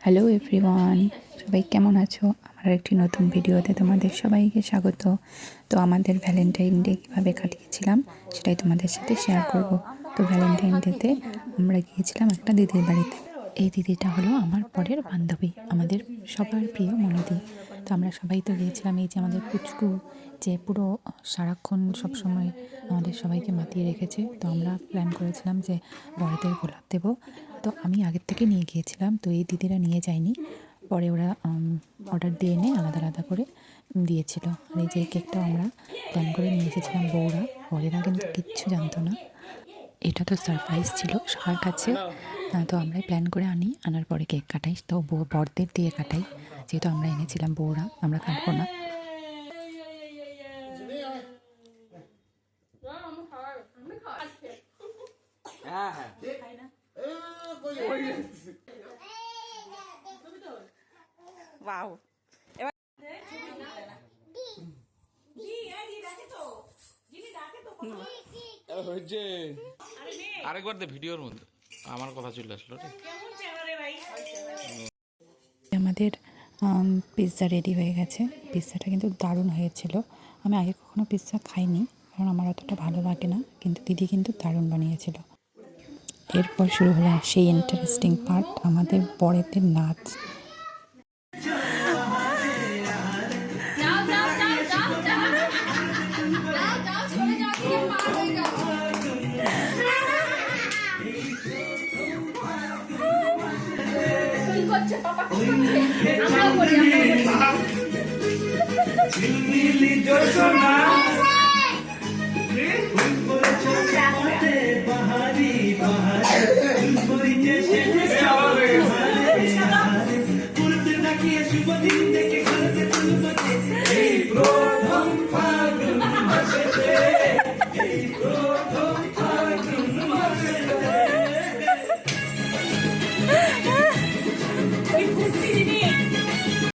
Hello everyone, সবাই কেমন আছো? আমার একটি নতুন ভিডিওতে তোমাদের সবাইকে স্বাগত। তো আমাদের ভ্যালেন্টাইন ডে কীভাবে কাটিয়েছিলাম সেটাই তোমাদের সাথে শেয়ার করব। তো ভ্যালেন্টাইন ডেতে আমরা গিয়েছিলাম একটা দিদির বাড়িতে। এই দিদিটা হলো আমার পরের বান্ধবী, আমাদের সবার প্রিয় মনিদি। তো আমরা সবাই তো গিয়েছিলাম। এই যে আমাদের পুচকু, যে পুরো সারাক্ষণ সবসময় আমাদের সবাইকে মাতিয়ে রেখেছে। তো আমরা প্ল্যান করেছিলাম যে বড়দের গোলাপ দেবো। তো আমি আগের থেকে নিয়ে গিয়েছিলাম, তো এই দিদিরা নিয়ে যায়নি, পরে ওরা অর্ডার দিয়ে এনে আলাদা আলাদা করে দিয়েছিল। আর এই যে কেকটাও আমরা প্ল্যান করে নিয়ে এসেছিলাম বউরা, বরেরা কিন্তু কিচ্ছু জানতো না। এটা তো সারপ্রাইজ ছিল সবার কাছে। তো আমরাই প্ল্যান করে আনার পরে কেক কাটাই, তো বরদের দিয়ে কাটাই, যেহেতু আমরা এনেছিলাম বউরা, আমরা কাটবো না। Wow. আরেকবার দে ভিডিওর মধ্যে আমার কথা চলে আসলো রে। আমাদের পিৎজা রেডি হয়ে গেছে। পিৎজাটা কিন্তু দারুণ হয়েছিল। আমি আগে কখনো পিৎজা খাইনি, কারণ আমার অতটা ভালো লাগে না, কিন্তু দিদি কিন্তু দারুণ বানিয়েছিল। এরপর শুরু হলো সেই ইন্টারেস্টিং পার্ট, আমাদের বড়দের নাচ। চিল্লি জোসনা